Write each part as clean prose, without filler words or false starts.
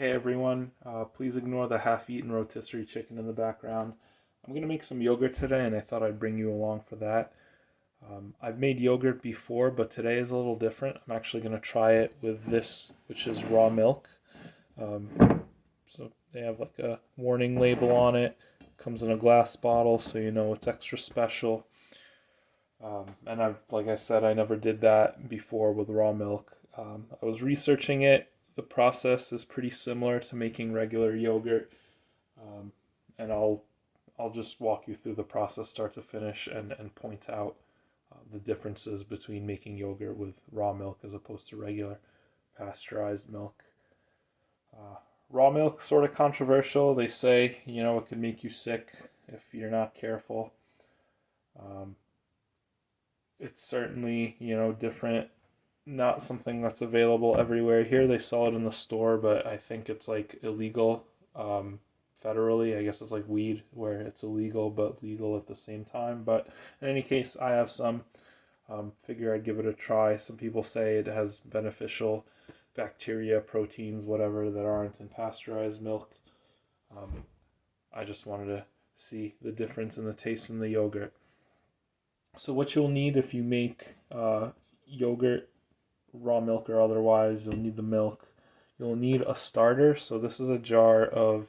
Hey everyone, please ignore the half-eaten rotisserie chicken in the background. I'm going to make some yogurt today and I thought I'd bring you along for that. I've made yogurt before, but today is a little different. I'm actually going to try it with this, which is raw milk. Um, so they have like a warning label on it. Comes in a glass bottle, so you know it's extra special. And like I said, I never did that before with raw milk. I was researching it. The process is pretty similar to making regular yogurt, um, and I'll just walk you through the process start to finish and point out the differences between making yogurt with raw milk as opposed to regular pasteurized milk. Uh, Raw milk sort of controversial. They say it could make you sick if you're not careful. Um, it's certainly different, not something that's available everywhere. Here they sell it in the store, but I think it's like illegal federally. I guess it's like weed where it's illegal but legal at the same time. But in any case, I have some. Figure I'd give it a try. Some people say it has beneficial bacteria, proteins, whatever that aren't in pasteurized milk. Um, I just wanted to see the difference in the taste in the yogurt. So what you'll need if you make yogurt, raw milk or otherwise, you'll need the milk. You'll need a starter. So this is a jar of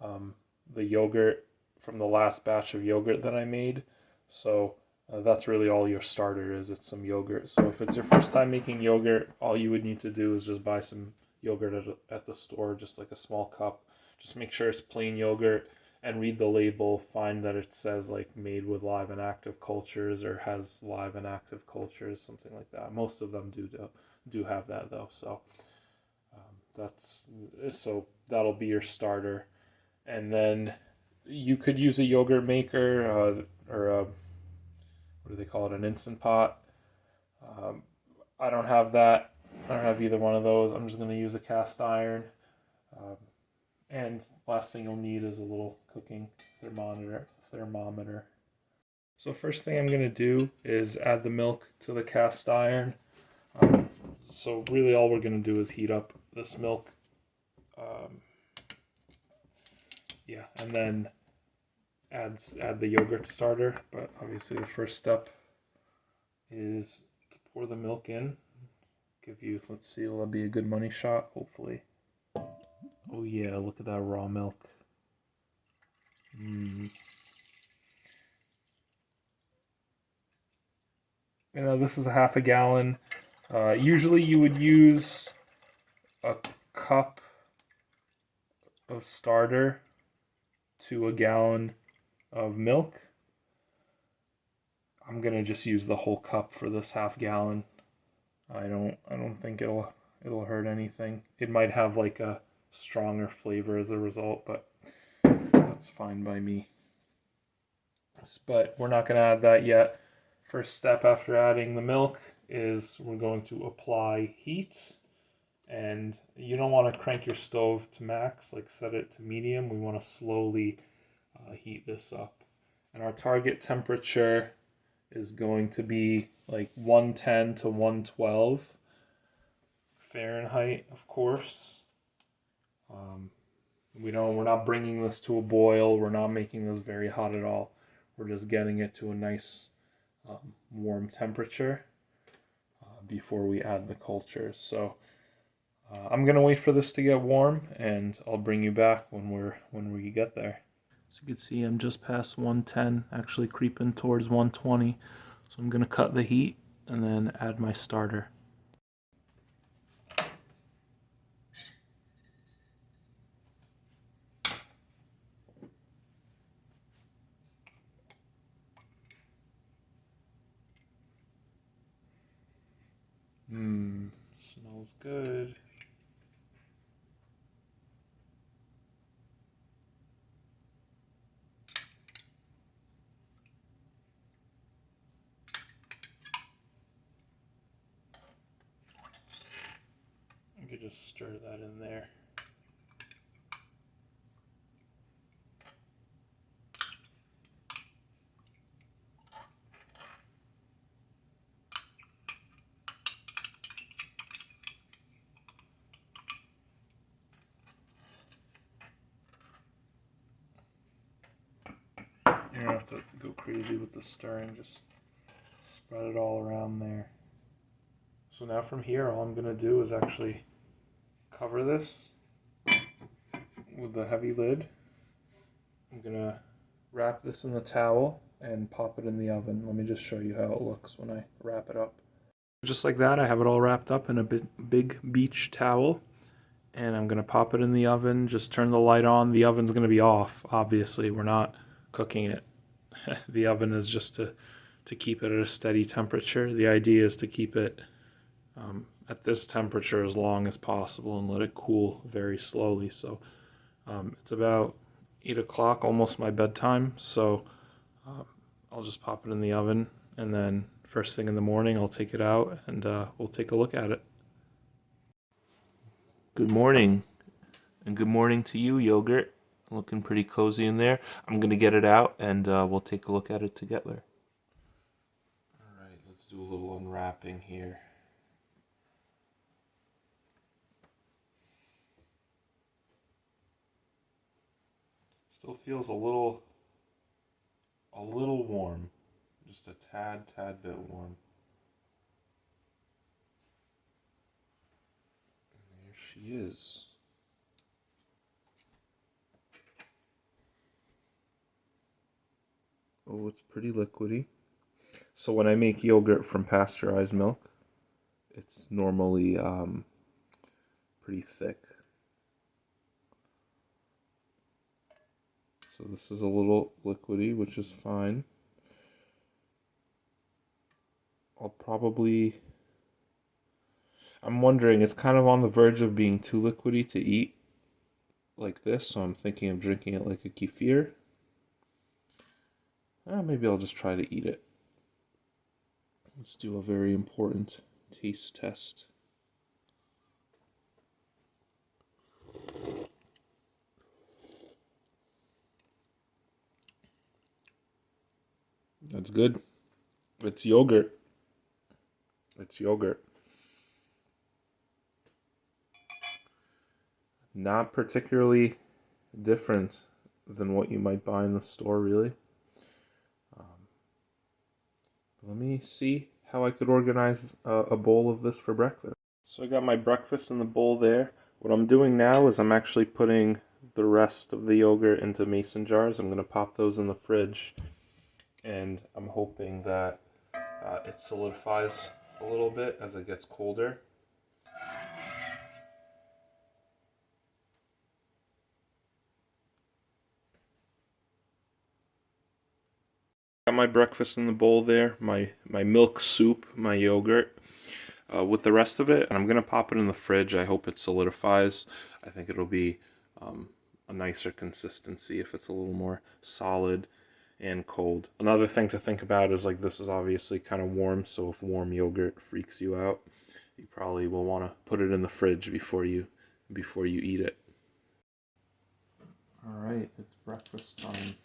um, the yogurt from the last batch of yogurt that I made. So that's really all your starter is. It's some yogurt. So if it's your first time making yogurt, all you would need to do is just buy some yogurt at the store, just like a small cup. Just make sure it's plain yogurt and read the label. Find that it says like made with live and active cultures or has live and active cultures, something like that. Most of them do have that though. So that's so that'll be your starter, and then you could use a yogurt maker or a what do they call it, an instant pot. Um, I don't have that. I don't have either one of those. I'm just going to use a cast iron. Um, and last thing you'll need is a little cooking thermometer. So first thing I'm going to do is add the milk to the cast iron. So really all we're going to do is heat up this milk. And then add the yogurt starter. But obviously the first step is to pour the milk in. Let's see, it'll be a good money shot, hopefully. Oh yeah, look at that raw milk. This is a half a gallon. Usually you would use a cup of starter to a gallon of milk. I'm gonna just use the whole cup for this half gallon. I don't think it'll hurt anything. It might have like a stronger flavor as a result, but that's fine by me. But we're not gonna add that yet. First step after adding the milk is we're going to apply heat, and you don't want to crank your stove to max, like set it to medium. We want to slowly heat this up, and our target temperature is going to be like 110 to 112 Fahrenheit, of course. We're not bringing this to a boil. We're not making this very hot at all. We're just getting it to a nice warm temperature before we add the cultures. So I'm gonna wait for this to get warm, and I'll bring you back when we get there. As you can see, I'm just past 110, actually creeping towards 120. So I'm gonna cut the heat and then add my starter. Smells good. You could just stir that in there. You don't have to go crazy with the stirring, just spread it all around there. So now from here, all I'm gonna do is actually cover this with the heavy lid. I'm gonna wrap this in the towel and pop it in the oven. Let me just show you how it looks when I wrap it up. Just like that, I have it all wrapped up in a big beach towel, and I'm gonna pop it in the oven. Just turn the light on. The oven's gonna be off, obviously. We're not cooking it. The oven is just to keep it at a steady temperature. The idea is to keep it at this temperature as long as possible and let it cool very slowly. So it's about 8 o'clock, almost my bedtime, so I'll just pop it in the oven, and then first thing in the morning I'll take it out and we'll take a look at it. Good morning, and good morning to you, yogurt. Looking pretty cozy in there. I'm gonna get it out and we'll take a look at it together. Alright, let's do a little unwrapping here. Still feels a little warm, just a tad bit warm. And there she is. Oh, it's pretty liquidy. So when I make yogurt from pasteurized milk, it's normally pretty thick. So this is a little liquidy, which is fine. I'm wondering, it's kind of on the verge of being too liquidy to eat like this, so I'm thinking of drinking it like a kefir. Maybe I'll just try to eat it. Let's do a very important taste test. That's good. It's yogurt. It's yogurt. Not particularly different than what you might buy in the store, really. Let me see how I could organize a bowl of this for breakfast. So I got my breakfast in the bowl there. What I'm doing now is I'm actually putting the rest of the yogurt into mason jars. I'm going to pop those in the fridge, and I'm hoping that it solidifies a little bit as it gets colder. Got my breakfast in the bowl there, my milk soup, my yogurt, with the rest of it, and I'm gonna pop it in the fridge. I hope it solidifies. I think it'll be a nicer consistency if it's a little more solid and cold. Another thing to think about is, like, this is obviously kind of warm, so if warm yogurt freaks you out, you probably will want to put it in the fridge before you eat it. All right, it's breakfast time.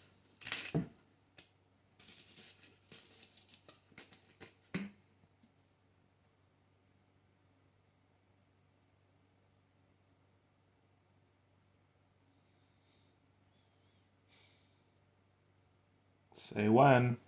Say when.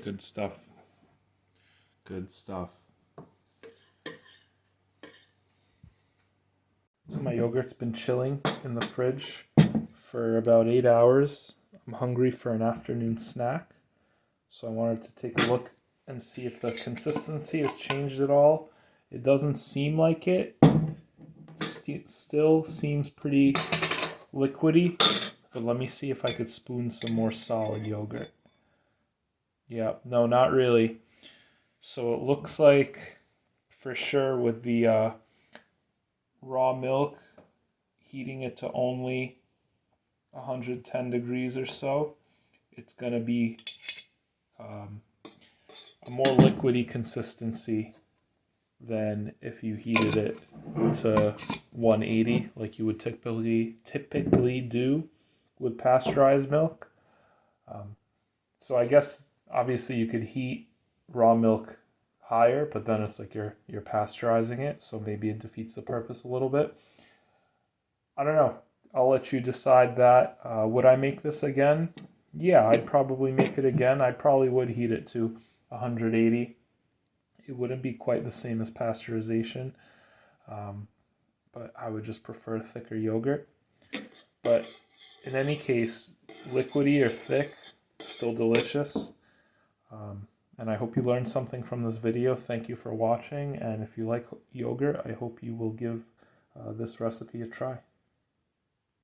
Good stuff. Good stuff. So my yogurt's been chilling in the fridge for about 8 hours. I'm hungry for an afternoon snack, so I wanted to take a look and see if the consistency has changed at all. It doesn't seem like it. Still seems pretty liquidy, but let me see if I could spoon some more solid yogurt. Yeah, no, not really. So it looks like, for sure, with the raw milk, heating it to only 110 degrees or so, it's going to be a more liquidy consistency than if you heated it to 180 like you would typically do with pasteurized milk. So I guess obviously you could heat raw milk higher, but then it's like you're pasteurizing it, so maybe it defeats the purpose a little bit. I don't know. I'll let you decide that. Would I make this again? Yeah, I'd probably make it again. I probably would heat it to 180. It wouldn't be quite the same as pasteurization, but I would just prefer thicker yogurt. But in any case, liquidy or thick, still delicious. And I hope you learned something from this video. Thank you for watching, and if you like yogurt, I hope you will give this recipe a try.